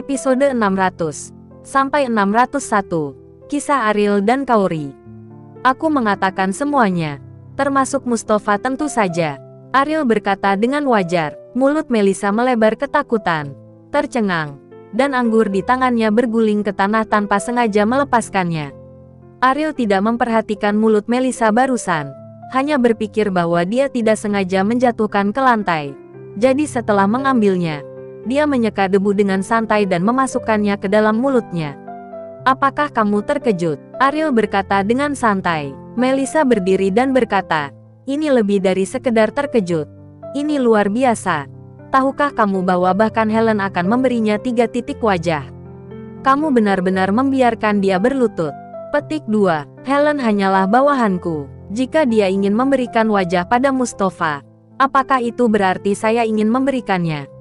Episode 600 sampai 601. Kisah Ariel dan Kaori. Aku mengatakan semuanya, termasuk Mustafa tentu saja. Ariel berkata dengan wajar. Mulut Melissa melebar ketakutan, tercengang, dan anggur di tangannya berguling ke tanah tanpa sengaja melepaskannya. Ariel tidak memperhatikan mulut Melissa barusan, hanya berpikir bahwa dia tidak sengaja menjatuhkan ke lantai. Jadi setelah mengambilnya, dia menyeka debu dengan santai dan memasukkannya ke dalam mulutnya. "Apakah kamu terkejut?" Ariel berkata dengan santai. Melissa berdiri dan berkata, "Ini lebih dari sekedar terkejut. Ini luar biasa. Tahukah kamu bahwa bahkan Helen akan memberinya 3 titik wajah? Kamu benar-benar membiarkan dia berlutut." Petik 2. Helen hanyalah bawahanku. Jika dia ingin memberikan wajah pada Mustafa, apakah itu berarti saya ingin memberikannya?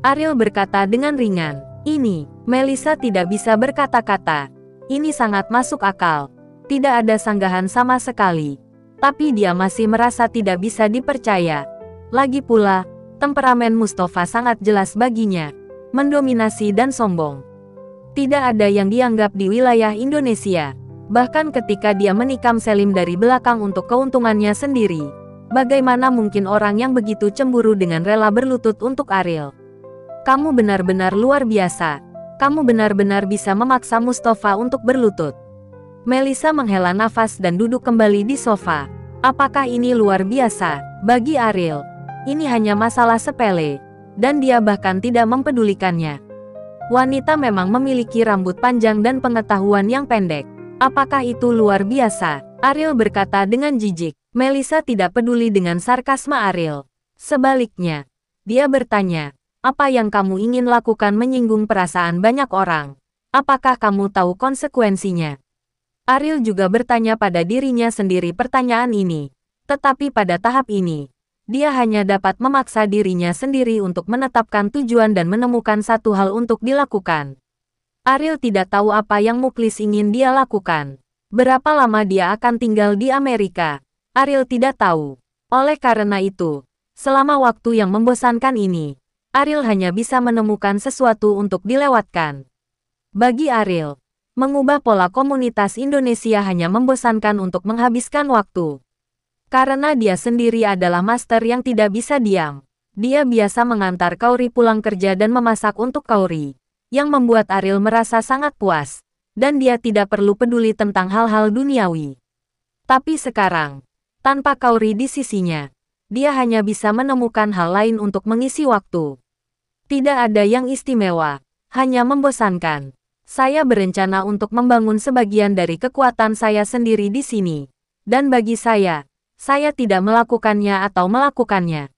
Ariel berkata dengan ringan. Ini, Melissa tidak bisa berkata-kata. Ini sangat masuk akal. Tidak ada sanggahan sama sekali. Tapi dia masih merasa tidak bisa dipercaya. Lagi pula, temperamen Mustafa sangat jelas baginya. Mendominasi dan sombong. Tidak ada yang dianggap di wilayah Indonesia. Bahkan ketika dia menikam Selim dari belakang untuk keuntungannya sendiri. Bagaimana mungkin orang yang begitu cemburu dengan rela berlutut untuk Ariel? Kamu benar-benar luar biasa. Kamu benar-benar bisa memaksa Mustafa untuk berlutut. Melissa menghela nafas dan duduk kembali di sofa. Apakah ini luar biasa? Bagi Ariel, ini hanya masalah sepele, dan dia bahkan tidak mempedulikannya. Wanita memang memiliki rambut panjang dan pengetahuan yang pendek. Apakah itu luar biasa? Ariel berkata dengan jijik. Melissa tidak peduli dengan sarkasme Ariel. Sebaliknya, dia bertanya, "Apa yang kamu ingin lakukan menyinggung perasaan banyak orang? Apakah kamu tahu konsekuensinya?" Ariel juga bertanya pada dirinya sendiri pertanyaan ini. Tetapi pada tahap ini, dia hanya dapat memaksa dirinya sendiri untuk menetapkan tujuan dan menemukan satu hal untuk dilakukan. Ariel tidak tahu apa yang Muklis ingin dia lakukan. Berapa lama dia akan tinggal di Amerika? Ariel tidak tahu. Oleh karena itu, selama waktu yang membosankan ini, Ariel hanya bisa menemukan sesuatu untuk dilewatkan. Bagi Ariel, mengubah pola komunitas Indonesia hanya membosankan untuk menghabiskan waktu. Karena dia sendiri adalah master yang tidak bisa diam. Dia biasa mengantar Kaori pulang kerja dan memasak untuk Kaori, yang membuat Ariel merasa sangat puas, dan dia tidak perlu peduli tentang hal-hal duniawi. Tapi sekarang, tanpa Kaori di sisinya, dia hanya bisa menemukan hal lain untuk mengisi waktu. Tidak ada yang istimewa, hanya membosankan. Saya berencana untuk membangun sebagian dari kekuatan saya sendiri di sini. Dan bagi saya tidak melakukannya atau melakukannya.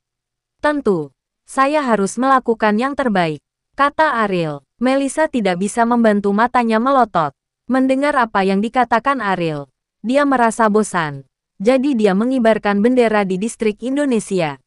Tentu, saya harus melakukan yang terbaik, kata Ariel. Melissa tidak bisa membantu matanya melotot. Mendengar apa yang dikatakan Ariel, dia merasa bosan. Jadi dia mengibarkan bendera di distrik Indonesia.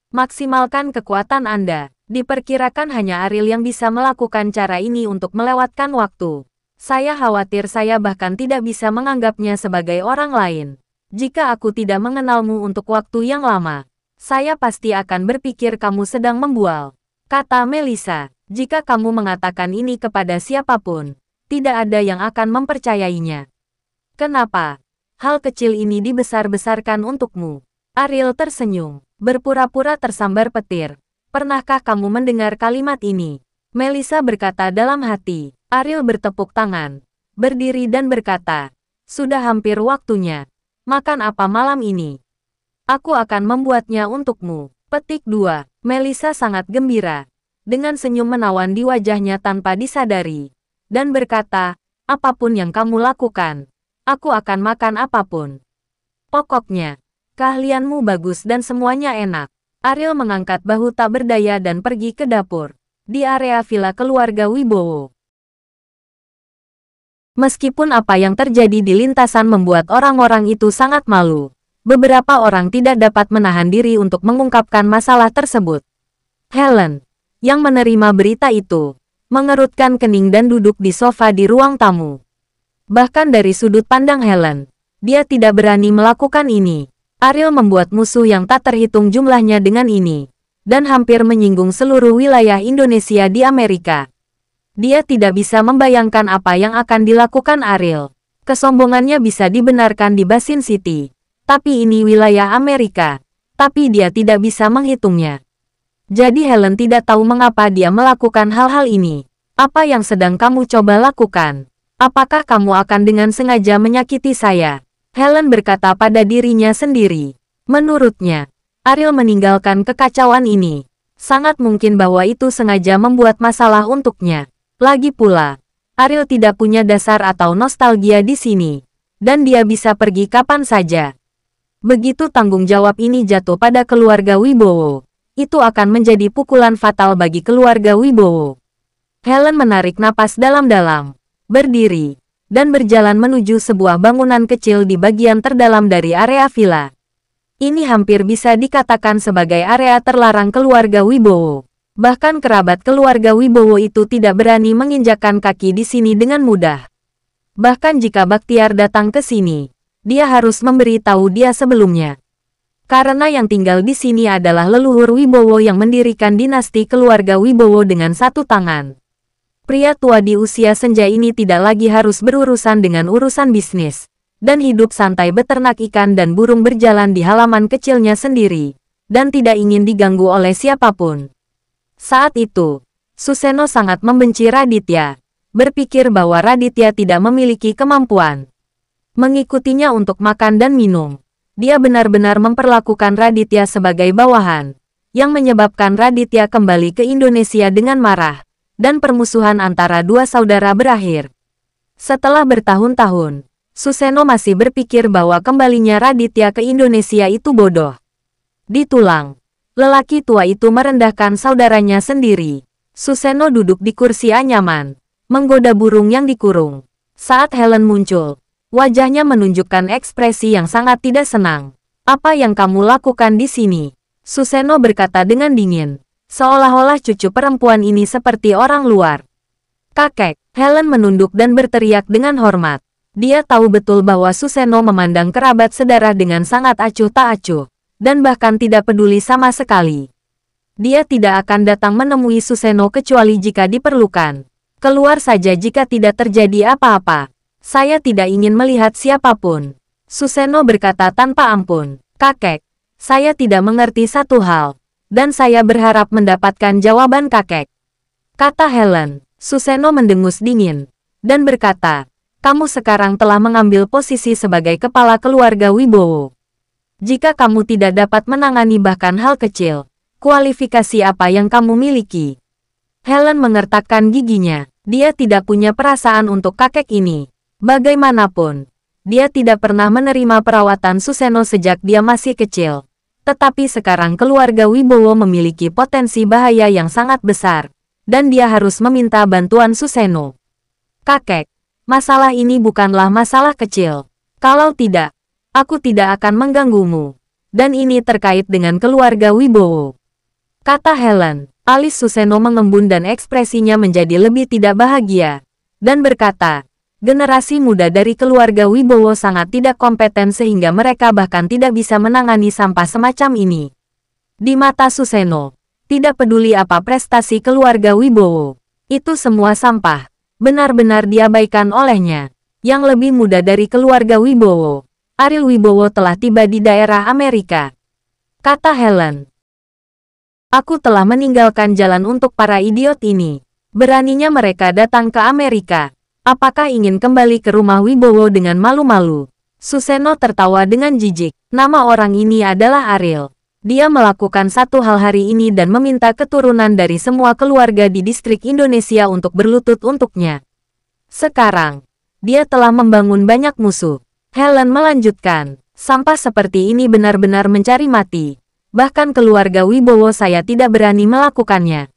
Maksimalkan kekuatan Anda. Diperkirakan hanya Ariel yang bisa melakukan cara ini untuk melewatkan waktu. Saya khawatir saya bahkan tidak bisa menganggapnya sebagai orang lain. Jika aku tidak mengenalmu untuk waktu yang lama, saya pasti akan berpikir kamu sedang membual, kata Melissa. Jika kamu mengatakan ini kepada siapapun, tidak ada yang akan mempercayainya. Kenapa? Hal kecil ini dibesar-besarkan untukmu. Ariel tersenyum, berpura-pura tersambar petir. Pernahkah kamu mendengar kalimat ini? Melissa berkata dalam hati. Ariel bertepuk tangan, berdiri dan berkata, "Sudah hampir waktunya. Makan apa malam ini? Aku akan membuatnya untukmu." Petik 2. Melissa sangat gembira, dengan senyum menawan di wajahnya tanpa disadari, dan berkata, "Apapun yang kamu lakukan, aku akan makan apapun. Pokoknya, keahlianmu bagus dan semuanya enak." Ariel mengangkat bahu tak berdaya dan pergi ke dapur, di area villa keluarga Wibowo. Meskipun apa yang terjadi di lintasan membuat orang-orang itu sangat malu, beberapa orang tidak dapat menahan diri untuk mengungkapkan masalah tersebut. Helen, yang menerima berita itu, mengerutkan kening dan duduk di sofa di ruang tamu. Bahkan dari sudut pandang Helen, dia tidak berani melakukan ini. Ariel membuat musuh yang tak terhitung jumlahnya dengan ini, dan hampir menyinggung seluruh wilayah Indonesia di Amerika. Dia tidak bisa membayangkan apa yang akan dilakukan Ariel. Kesombongannya bisa dibenarkan di Basin City. Tapi ini wilayah Amerika. Tapi dia tidak bisa menghitungnya. Jadi Helen tidak tahu mengapa dia melakukan hal-hal ini. Apa yang sedang kamu coba lakukan? Apakah kamu akan dengan sengaja menyakiti saya? Helen berkata pada dirinya sendiri. Menurutnya, Ariel meninggalkan kekacauan ini. Sangat mungkin bahwa itu sengaja membuat masalah untuknya. Lagi pula, Ariel tidak punya dasar atau nostalgia di sini. Dan dia bisa pergi kapan saja. Begitu tanggung jawab ini jatuh pada keluarga Wibowo, itu akan menjadi pukulan fatal bagi keluarga Wibowo. Helen menarik napas dalam-dalam, berdiri, dan berjalan menuju sebuah bangunan kecil di bagian terdalam dari area villa. Ini hampir bisa dikatakan sebagai area terlarang keluarga Wibowo. Bahkan kerabat keluarga Wibowo itu tidak berani menginjakkan kaki di sini dengan mudah. Bahkan jika Baktiar datang ke sini, dia harus memberitahu dia sebelumnya. Karena yang tinggal di sini adalah leluhur Wibowo yang mendirikan dinasti keluarga Wibowo dengan satu tangan. Pria tua di usia senja ini tidak lagi harus berurusan dengan urusan bisnis, dan hidup santai beternak ikan dan burung berjalan di halaman kecilnya sendiri, dan tidak ingin diganggu oleh siapapun. Saat itu, Suseno sangat membenci Raditya, berpikir bahwa Raditya tidak memiliki kemampuan mengikutinya untuk makan dan minum. Dia benar-benar memperlakukan Raditya sebagai bawahan, yang menyebabkan Raditya kembali ke Indonesia dengan marah, dan permusuhan antara dua saudara berakhir. Setelah bertahun-tahun, Suseno masih berpikir bahwa kembalinya Raditya ke Indonesia itu bodoh. Ditulang. Lelaki tua itu merendahkan saudaranya sendiri. Suseno duduk di kursi anyaman, menggoda burung yang dikurung. Saat Helen muncul, wajahnya menunjukkan ekspresi yang sangat tidak senang. Apa yang kamu lakukan di sini? Suseno berkata dengan dingin, seolah-olah cucu perempuan ini seperti orang luar. Kakek, Helen menunduk dan berteriak dengan hormat. Dia tahu betul bahwa Suseno memandang kerabat sedarah dengan sangat acuh tak acuh. Dan bahkan tidak peduli sama sekali. Dia tidak akan datang menemui Suseno kecuali jika diperlukan. Keluar saja jika tidak terjadi apa-apa. Saya tidak ingin melihat siapapun. Suseno berkata tanpa ampun. Kakek, saya tidak mengerti satu hal. Dan saya berharap mendapatkan jawaban kakek. Kata Helen. Suseno mendengus dingin. Dan berkata, kamu sekarang telah mengambil posisi sebagai kepala keluarga Wibowo. Jika kamu tidak dapat menangani bahkan hal kecil, kualifikasi apa yang kamu miliki? Helen mengertakkan giginya. Dia tidak punya perasaan untuk kakek ini. Bagaimanapun, dia tidak pernah menerima perawatan Suseno sejak dia masih kecil. Tetapi sekarang keluarga Wibowo memiliki potensi bahaya yang sangat besar, dan dia harus meminta bantuan Suseno. Kakek, masalah ini bukanlah masalah kecil. Kalau tidak, aku tidak akan mengganggumu. Dan ini terkait dengan keluarga Wibowo. Kata Helen. Alis Suseno mengembun dan ekspresinya menjadi lebih tidak bahagia. Dan berkata, generasi muda dari keluarga Wibowo sangat tidak kompeten sehingga mereka bahkan tidak bisa menangani sampah semacam ini. Di mata Suseno, tidak peduli apa prestasi keluarga Wibowo. Itu semua sampah. Benar-benar diabaikan olehnya. Yang lebih muda dari keluarga Wibowo, Ariel Wibowo telah tiba di daerah Amerika. Kata Helen. Aku telah meninggalkan jalan untuk para idiot ini. Beraninya mereka datang ke Amerika. Apakah ingin kembali ke rumah Wibowo dengan malu-malu? Suseno tertawa dengan jijik. Nama orang ini adalah Ariel. Dia melakukan satu hal hari ini dan meminta keturunan dari semua keluarga di distrik Indonesia untuk berlutut untuknya. Sekarang, dia telah membangun banyak musuh. Helen melanjutkan, sampah seperti ini benar-benar mencari mati. Bahkan keluarga Wibowo saya tidak berani melakukannya.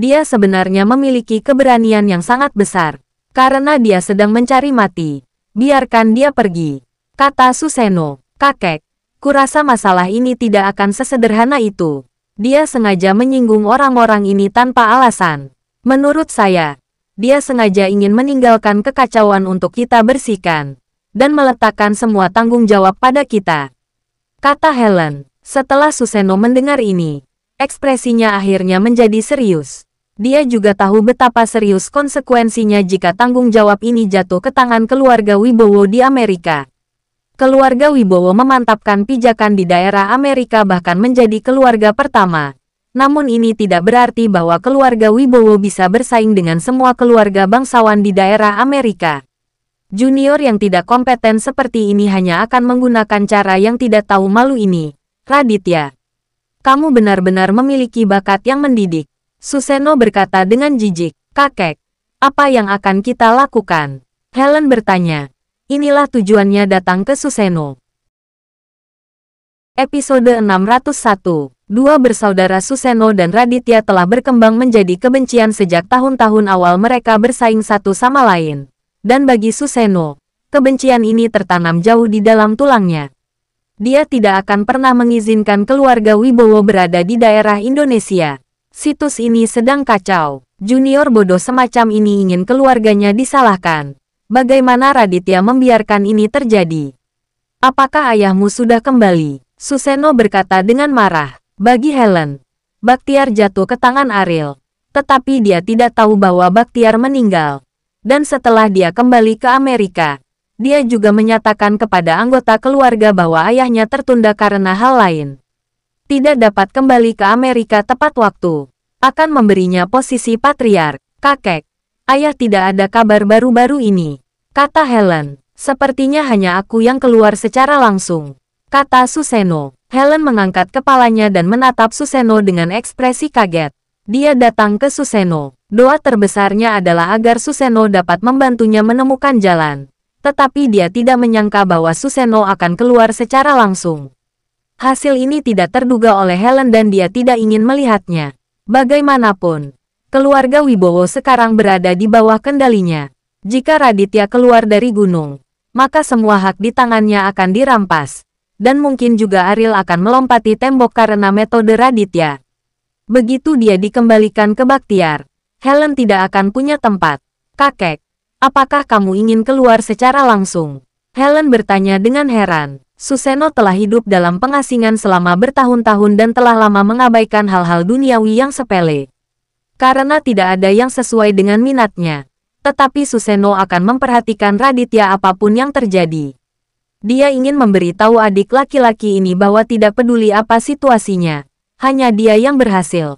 Dia sebenarnya memiliki keberanian yang sangat besar. Karena dia sedang mencari mati. Biarkan dia pergi. Kata Suseno. Kakek, kurasa masalah ini tidak akan sesederhana itu. Dia sengaja menyinggung orang-orang ini tanpa alasan. Menurut saya, dia sengaja ingin meninggalkan kekacauan untuk kita bersihkan. Dan meletakkan semua tanggung jawab pada kita. Kata Helen. Setelah Suseno mendengar ini, ekspresinya akhirnya menjadi serius. Dia juga tahu betapa serius konsekuensinya jika tanggung jawab ini jatuh ke tangan keluarga Wibowo di Amerika. Keluarga Wibowo memantapkan pijakan di daerah Amerika bahkan menjadi keluarga pertama. Namun ini tidak berarti bahwa keluarga Wibowo bisa bersaing dengan semua keluarga bangsawan di daerah Amerika. Junior yang tidak kompeten seperti ini hanya akan menggunakan cara yang tidak tahu malu ini. Raditya, kamu benar-benar memiliki bakat yang mendidik. Suseno berkata dengan jijik. Kakek, apa yang akan kita lakukan? Helen bertanya. Inilah tujuannya datang ke Suseno. Episode 601. Dua bersaudara Suseno dan Raditya telah berkembang menjadi kebencian sejak tahun-tahun awal mereka bersaing satu sama lain. Dan bagi Suseno, kebencian ini tertanam jauh di dalam tulangnya. Dia tidak akan pernah mengizinkan keluarga Wibowo berada di daerah Indonesia. Situs ini sedang kacau. Junior bodoh semacam ini ingin keluarganya disalahkan. Bagaimana Raditya membiarkan ini terjadi? Apakah ayahmu sudah kembali? Suseno berkata dengan marah. Bagi Helen, Bakhtiar jatuh ke tangan Ariel. Tetapi dia tidak tahu bahwa Bakhtiar meninggal. Dan setelah dia kembali ke Amerika, dia juga menyatakan kepada anggota keluarga bahwa ayahnya tertunda karena hal lain. Tidak dapat kembali ke Amerika tepat waktu. Akan memberinya posisi patriark. Kakek, ayah tidak ada kabar baru-baru ini. Kata Helen, sepertinya hanya aku yang keluar secara langsung. Kata Suseno. Helen mengangkat kepalanya dan menatap Suseno dengan ekspresi kaget. Dia datang ke Suseno. Doa terbesarnya adalah agar Suseno dapat membantunya menemukan jalan. Tetapi dia tidak menyangka bahwa Suseno akan keluar secara langsung. Hasil ini tidak terduga oleh Helen dan dia tidak ingin melihatnya. Bagaimanapun, keluarga Wibowo sekarang berada di bawah kendalinya. Jika Raditya keluar dari gunung, maka semua hak di tangannya akan dirampas. Dan mungkin juga Ariel akan melompati tembok karena metode Raditya. Begitu dia dikembalikan ke Bakhtiar, Helen tidak akan punya tempat. Kakek, apakah kamu ingin keluar secara langsung? Helen bertanya dengan heran. Suseno telah hidup dalam pengasingan selama bertahun-tahun dan telah lama mengabaikan hal-hal duniawi yang sepele. Karena tidak ada yang sesuai dengan minatnya. Tetapi Suseno akan memperhatikan Raditya apapun yang terjadi. Dia ingin memberitahu adik laki-laki ini bahwa tidak peduli apa situasinya. Hanya dia yang berhasil.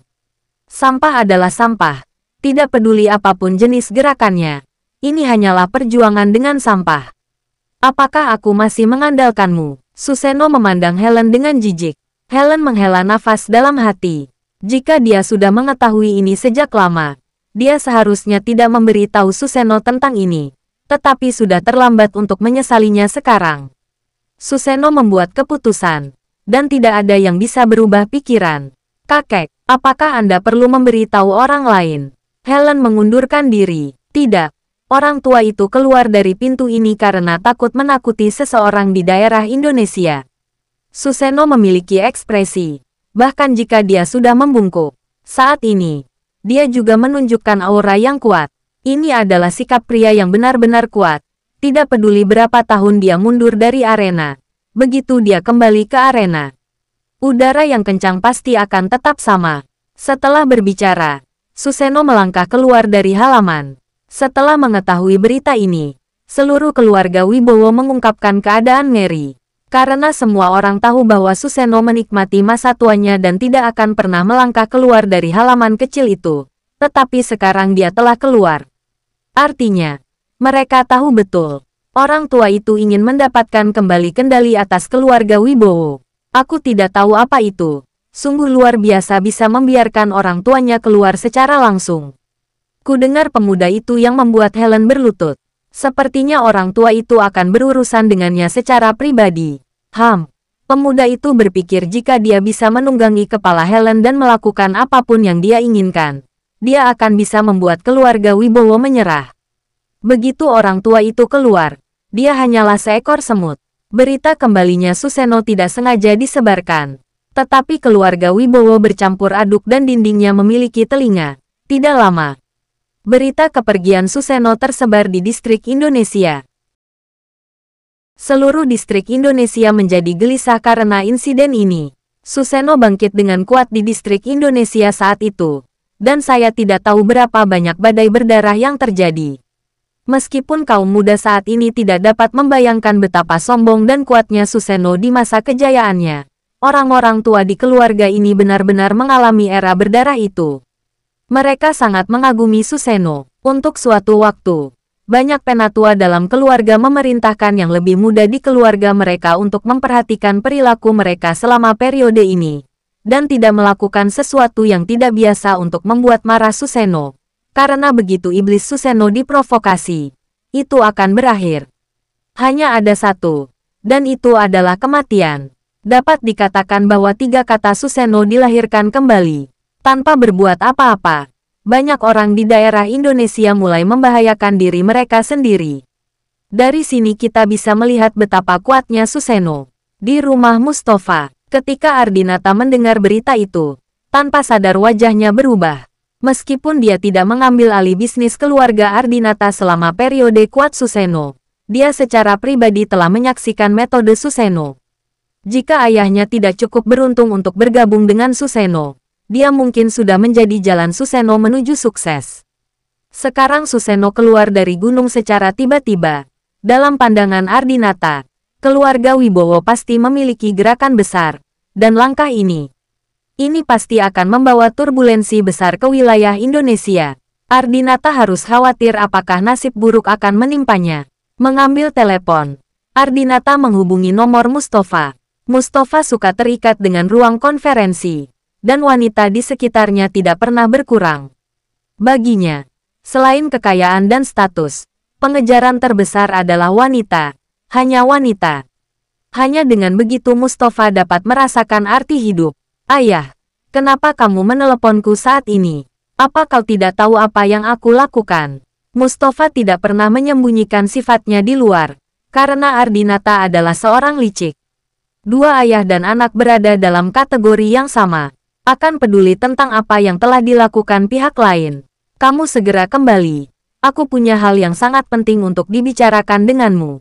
Sampah adalah sampah. Tidak peduli apapun jenis gerakannya. Ini hanyalah perjuangan dengan sampah. Apakah aku masih mengandalkanmu? Suseno memandang Helen dengan jijik. Helen menghela nafas dalam hati. Jika dia sudah mengetahui ini sejak lama, dia seharusnya tidak memberitahu Suseno tentang ini. Tetapi sudah terlambat untuk menyesalinya sekarang. Suseno membuat keputusan. Dan tidak ada yang bisa berubah pikiran. Kakek, apakah Anda perlu memberitahu orang lain? Helen mengundurkan diri. Tidak. Orang tua itu keluar dari pintu ini karena takut menakuti seseorang di daerah Indonesia. Suseno memiliki ekspresi. Bahkan jika dia sudah membungkuk. Saat ini, dia juga menunjukkan aura yang kuat. Ini adalah sikap pria yang benar-benar kuat. Tidak peduli berapa tahun dia mundur dari arena. Begitu dia kembali ke arena, udara yang kencang pasti akan tetap sama. Setelah berbicara, Suseno melangkah keluar dari halaman. Setelah mengetahui berita ini, seluruh keluarga Wibowo mengungkapkan keadaan ngeri. Karena semua orang tahu bahwa Suseno menikmati masa tuanya dan tidak akan pernah melangkah keluar dari halaman kecil itu. Tetapi sekarang dia telah keluar. Artinya, mereka tahu betul. Orang tua itu ingin mendapatkan kembali kendali atas keluarga Wibowo. Aku tidak tahu apa itu. Sungguh luar biasa bisa membiarkan orang tuanya keluar secara langsung. Ku dengar pemuda itu yang membuat Helen berlutut. Sepertinya orang tua itu akan berurusan dengannya secara pribadi. Pemuda itu berpikir jika dia bisa menunggangi kepala Helen dan melakukan apapun yang dia inginkan, dia akan bisa membuat keluarga Wibowo menyerah. Begitu orang tua itu keluar, dia hanyalah seekor semut. Berita kembalinya Suseno tidak sengaja disebarkan. Tetapi keluarga Wibowo bercampur aduk dan dindingnya memiliki telinga. Tidak lama, berita kepergian Suseno tersebar di distrik Indonesia. Seluruh distrik Indonesia menjadi gelisah karena insiden ini. Suseno bangkit dengan kuat di distrik Indonesia saat itu. Dan saya tidak tahu berapa banyak badai berdarah yang terjadi. Meskipun kaum muda saat ini tidak dapat membayangkan betapa sombong dan kuatnya Susanoo di masa kejayaannya, orang-orang tua di keluarga ini benar-benar mengalami era berdarah itu. Mereka sangat mengagumi Susanoo. Untuk suatu waktu, banyak penatua dalam keluarga memerintahkan yang lebih muda di keluarga mereka untuk memperhatikan perilaku mereka selama periode ini, dan tidak melakukan sesuatu yang tidak biasa untuk membuat marah Susanoo. Karena begitu iblis Susanoo diprovokasi, itu akan berakhir. Hanya ada satu, dan itu adalah kematian. Dapat dikatakan bahwa 3 kata Susanoo dilahirkan kembali, tanpa berbuat apa-apa. Banyak orang di daerah Indonesia mulai membahayakan diri mereka sendiri. Dari sini kita bisa melihat betapa kuatnya Susanoo. Di rumah Mustafa, ketika Ardinata mendengar berita itu, tanpa sadar wajahnya berubah. Meskipun dia tidak mengambil alih bisnis keluarga Ardinata selama periode kuat Susanoo, dia secara pribadi telah menyaksikan metode Susanoo. Jika ayahnya tidak cukup beruntung untuk bergabung dengan Susanoo, dia mungkin sudah menjadi jalan Susanoo menuju sukses. Sekarang Susanoo keluar dari gunung secara tiba-tiba. Dalam pandangan Ardinata, keluarga Wibowo pasti memiliki gerakan besar, dan langkah ini pasti akan membawa turbulensi besar ke wilayah Indonesia. Ardinata harus khawatir apakah nasib buruk akan menimpanya. Mengambil telepon, Ardinata menghubungi nomor Mustafa. Mustafa suka terikat dengan ruang konferensi, dan wanita di sekitarnya tidak pernah berkurang. Baginya, selain kekayaan dan status, pengejaran terbesar adalah wanita. Hanya wanita. Hanya dengan begitu Mustafa dapat merasakan arti hidup. Ayah, kenapa kamu meneleponku saat ini? Apa kau tidak tahu apa yang aku lakukan? Mustafa tidak pernah menyembunyikan sifatnya di luar, karena Ardinata adalah seorang licik. 2 ayah dan anak berada dalam kategori yang sama. Akan peduli tentang apa yang telah dilakukan pihak lain. Kamu segera kembali. Aku punya hal yang sangat penting untuk dibicarakan denganmu,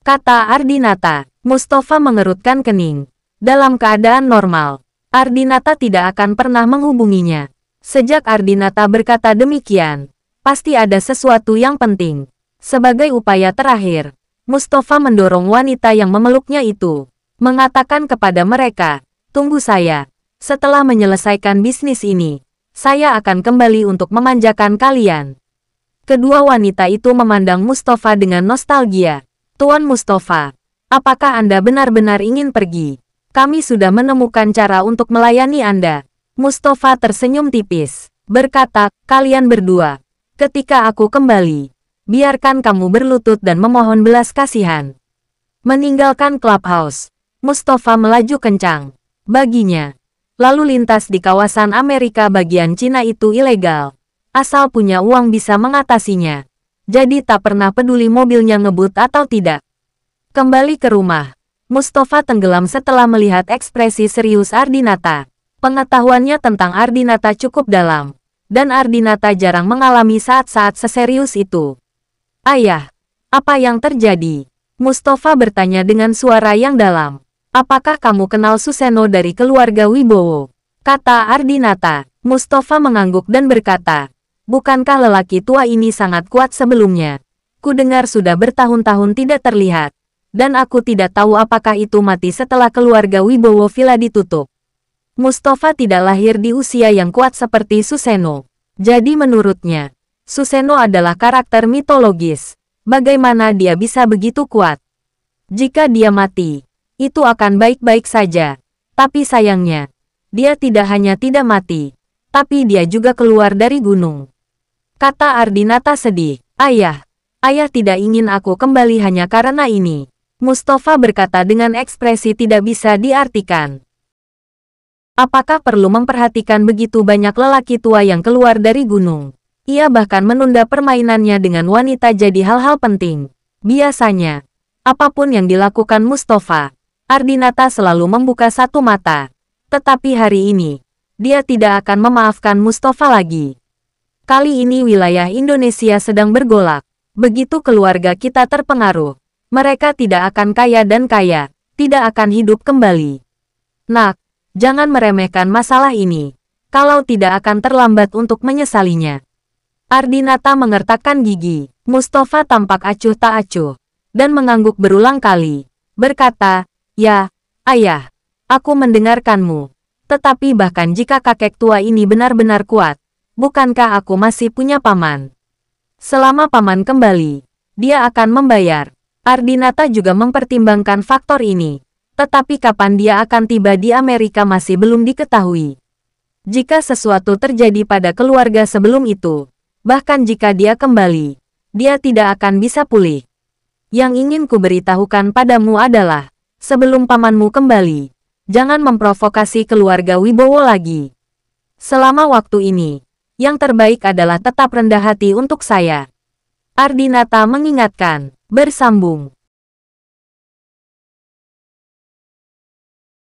kata Ardinata. Mustafa mengerutkan kening. Dalam keadaan normal, Ardinata tidak akan pernah menghubunginya. Sejak Ardinata berkata demikian, pasti ada sesuatu yang penting. Sebagai upaya terakhir, Mustafa mendorong wanita yang memeluknya itu, mengatakan kepada mereka, "Tunggu saya. Setelah menyelesaikan bisnis ini, saya akan kembali untuk memanjakan kalian." Kedua wanita itu memandang Mustafa dengan nostalgia. "Tuan Mustafa, apakah Anda benar-benar ingin pergi? Kami sudah menemukan cara untuk melayani Anda." Mustafa tersenyum tipis, berkata, "Kalian berdua, ketika aku kembali, biarkan kamu berlutut dan memohon belas kasihan." Meninggalkan clubhouse, Mustafa melaju kencang. Baginya, lalu lintas di kawasan Amerika bagian Cina itu ilegal. Asal punya uang bisa mengatasinya. Jadi tak pernah peduli mobilnya ngebut atau tidak. Kembali ke rumah, Mustafa tenggelam setelah melihat ekspresi serius Ardinata. Pengetahuannya tentang Ardinata cukup dalam, dan Ardinata jarang mengalami saat-saat seserius itu. "Ayah, apa yang terjadi?" Mustafa bertanya dengan suara yang dalam. "Apakah kamu kenal Susanoo dari keluarga Wibowo?" kata Ardinata. Mustafa mengangguk dan berkata, "Bukankah lelaki tua ini sangat kuat sebelumnya? Kudengar sudah bertahun-tahun tidak terlihat, dan aku tidak tahu apakah itu mati setelah keluarga Wibowo Villa ditutup." Mustafa tidak lahir di usia yang kuat seperti Susanoo. Jadi menurutnya, Susanoo adalah karakter mitologis. Bagaimana dia bisa begitu kuat? Jika dia mati, itu akan baik-baik saja. Tapi sayangnya, dia tidak hanya tidak mati, tapi dia juga keluar dari gunung. Kata Ardinata sedih. Ayah tidak ingin aku kembali hanya karena ini." Mustafa berkata dengan ekspresi tidak bisa diartikan. Apakah perlu memperhatikan begitu banyak lelaki tua yang keluar dari gunung? Ia bahkan menunda permainannya dengan wanita jadi hal-hal penting. Biasanya, apapun yang dilakukan Mustafa, Ardinata selalu membuka satu mata. Tetapi hari ini, dia tidak akan memaafkan Mustafa lagi. Kali ini wilayah Indonesia sedang bergolak. Begitu keluarga kita terpengaruh, mereka tidak akan kaya dan kaya, tidak akan hidup kembali. Nak, jangan meremehkan masalah ini. kalau tidak akan terlambat untuk menyesalinya. Ardinata mengertakkan gigi. Mustafa tampak acuh tak acuh, dan mengangguk berulang kali, berkata, "Ya, ayah, aku mendengarkanmu. Tetapi bahkan jika kakek tua ini benar-benar kuat, bukankah aku masih punya paman? Selama paman kembali, dia akan membayar." Ardinata juga mempertimbangkan faktor ini, tetapi kapan dia akan tiba di Amerika masih belum diketahui. Jika sesuatu terjadi pada keluarga sebelum itu, bahkan jika dia kembali, dia tidak akan bisa pulih. Yang ingin kuberitahukan padamu adalah, sebelum pamanmu kembali, jangan memprovokasi keluarga Wibowo lagi. Selama waktu ini, yang terbaik adalah tetap rendah hati untuk saya. Ardinata mengingatkan, bersambung.